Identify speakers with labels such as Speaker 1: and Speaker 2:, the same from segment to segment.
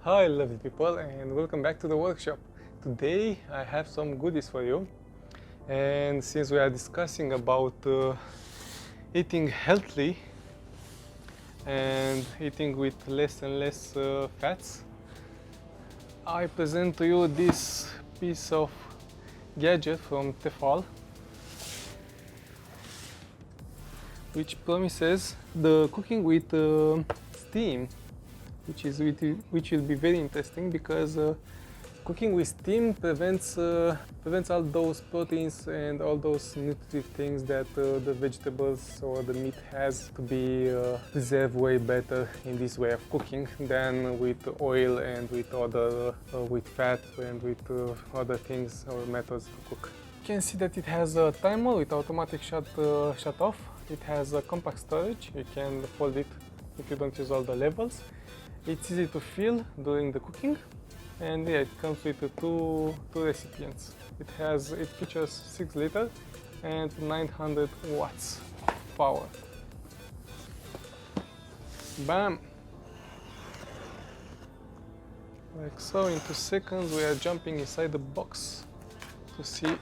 Speaker 1: Hi lovely people, and welcome back to the workshop. Today I have some goodies for you, and since we are discussing about eating healthily and eating with less and less fats, I present to you this piece of gadget from Tefal, which promises the cooking with steam, which will be very interesting because cooking with steam prevents all those proteins and all those nutritive things that the vegetables or the meat has to be preserved way better in this way of cooking than with oil and with other with fat and with other things or methods to cook. You can see that it has a timer with automatic shut off. It has a compact storage. You can fold it if you don't use all the levels. It's easy to fill during the cooking, and yeah, it comes with two recipients. It features 6 liters and 900 watts of power. Bam! Like so, in 2 seconds we are jumping inside the box to see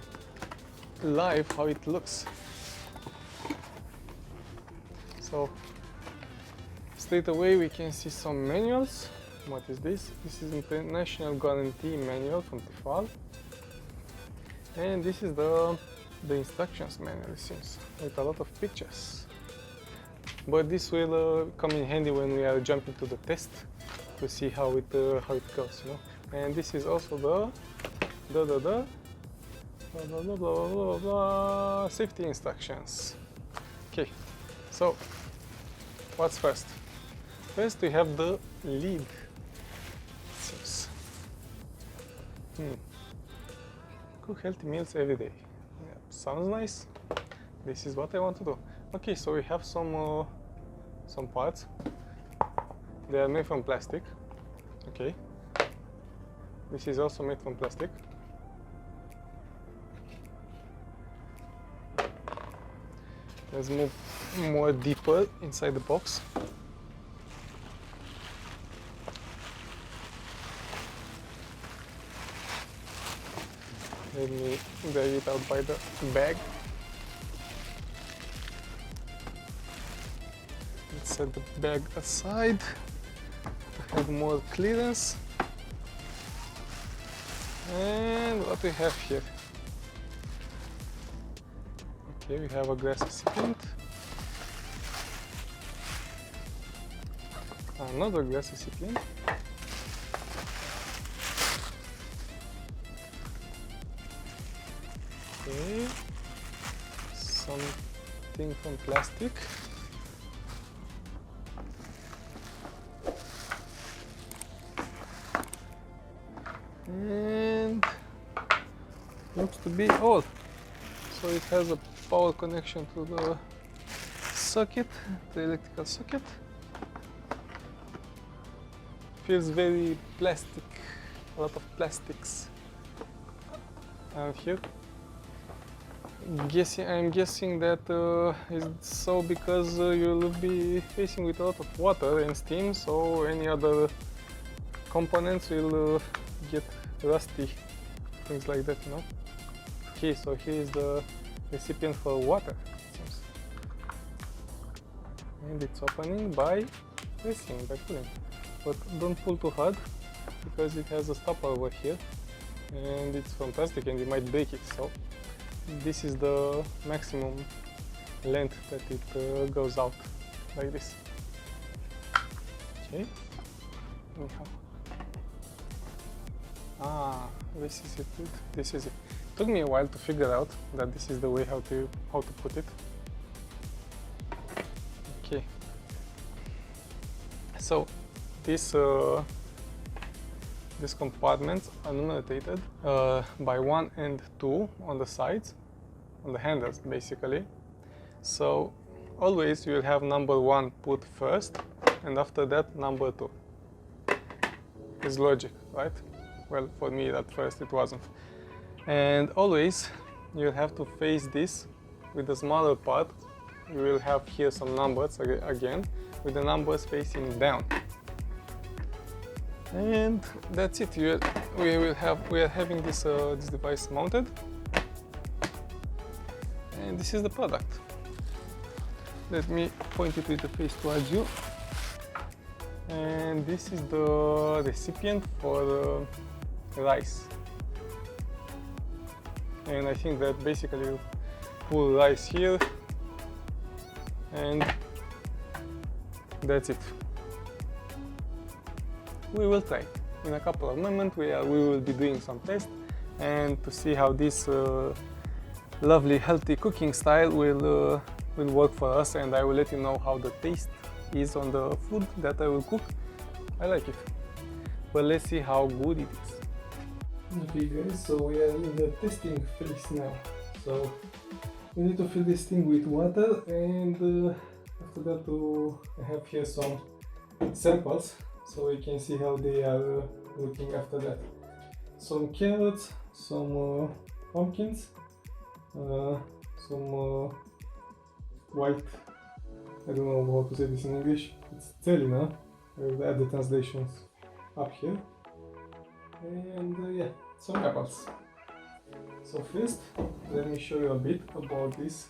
Speaker 1: live how it looks. So straight away we can see some manuals. What is this? This is International Guarantee Manual from Tefal. And this is the instructions manual, it seems, with a lot of pictures. But this will come in handy when we are jumping to the test to see how it goes, you know. And this is also the safety instructions. Okay, so what's first? First we have the lid. Seems. Cook healthy meals every day. Yeah, sounds nice. This is what I want to do. Okay, so we have some parts. They are made from plastic. Okay. This is also made from plastic. Let's move more deeper inside the box. Let me drag it out by the bag. Let's set the bag aside to have more clearance. And what we have here? Okay, we have a glass recipient. Another glass recipient. Okay, something from plastic. And looks to be all. So it has a power connection to the socket, the electrical socket. Feels very plastic, a lot of plastics out here. I'm guessing that it's so because you'll be facing with a lot of water and steam, so any other components will get rusty, things like that, you know. Okay, so here is the recipient for water, it seems. And it's opening by pressing, by pulling. But don't pull too hard because it has a stopper over here and it's from plastic and you might break it. So this is the maximum length that it goes out, like this. Okay. Anyhow. This is it. This is it. It took me a while to figure out that this is the way how to put it. Okay. So these compartments are numerated by 1 and 2 on the sides, on the handles basically. So always you will have number 1 put first, and after that number 2. It's logic, right? Well, for me at first it wasn't. And always you'll have to face this with the smaller part. You will have here some numbers again, with the numbers facing down. And that's it. We are having this this device mounted, and this is the product. Let me point it with the face towards you. And this is the recipient for the rice. And I think that basically you pull rice here, and that's it. We will try. In a couple of moments we will be doing some tests and to see how this lovely healthy cooking style will work for us, and I will let you know how the taste is on the food that I will cook. I like it. But let's see how good it is. Okay guys, so we are in the testing phase now. So we need to fill this thing with water, and after that I have here some samples so we can see how they are looking after that. Some carrots, some pumpkins, some white, I don't know how to say this in English, it's tzelina. I will add the translations up here. And yeah, some apples. So first, let me show you a bit about this.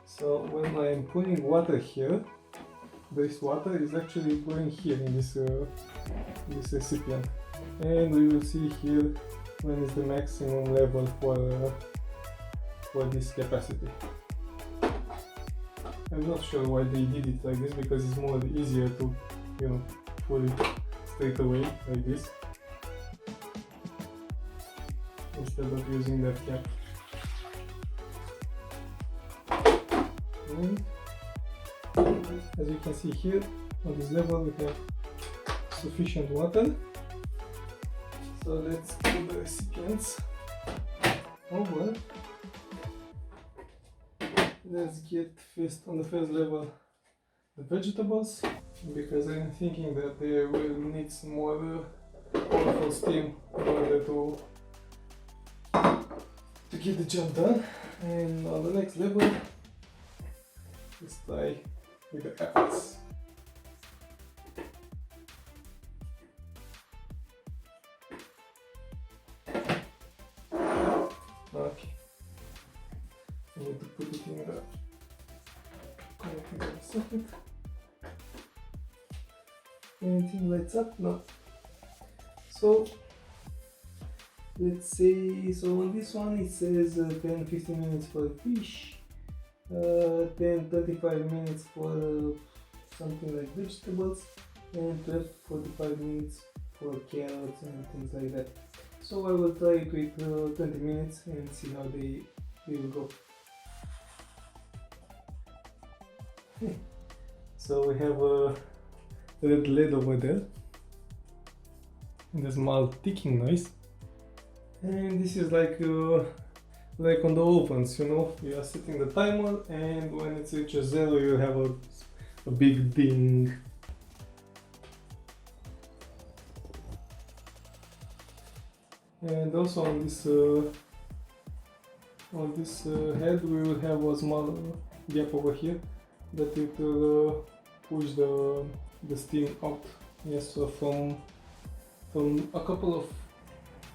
Speaker 1: So when I am putting water here, this water is actually going here in this recipient, and we will see here when is the maximum level for this capacity. I'm not sure why they did it like this, because it's more easier to, you know, put it straight away like this instead of using that cap. And as you can see here, on this level we have sufficient water. So let's put the recipients over. Let's get first on the first level the vegetables, because I'm thinking that they will need some more powerful steam in order to get the job done. And on the next level, let's try with the apples. Okay, I need to put it in the connecting socket. Anything lights up? No. So let's say, so on this one it says 10-15 minutes for fish, 10-35 minutes for something like vegetables, and 12-45 minutes for carrots and things like that. So I will try it with 20 minutes and see how they will go. So we have a red LED over there, and a small ticking noise. And this is like on the ovens, you know, you are setting the timer, and when it reaches 0 you have a big ding. And also on this head we will have a small gap over here that it will push the steam out. Yes, so from a couple of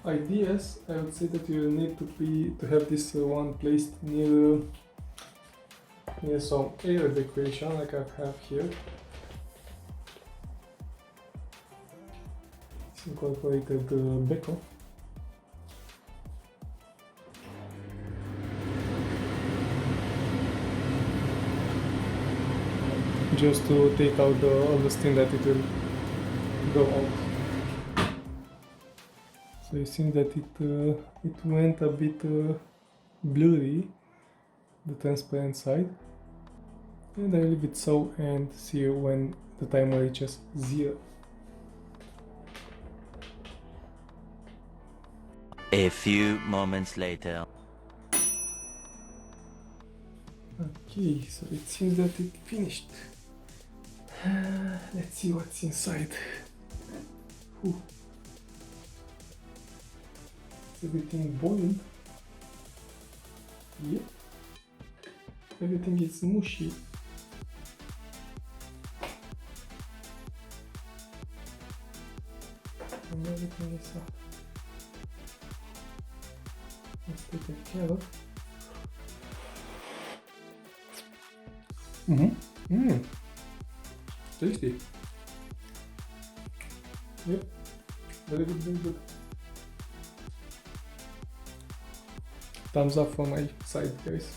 Speaker 1: ideas, I would say that you will need to have this one placed near some air evacuation, like I have here. It's incorporated beacon. Just to take out all the steam that it will go out. So you see that it went a bit blurry, the transparent side, and I leave it so and see when the timer reaches 0.
Speaker 2: A few moments later.
Speaker 1: Okay, so it seems that it finished. Let's see what's inside. Whew. Is everything boiled? Yep. Everything is mushy. Open this up. Let's take a carrot. Tasty. Yep. Very good, very good. Thumbs up from my side, guys.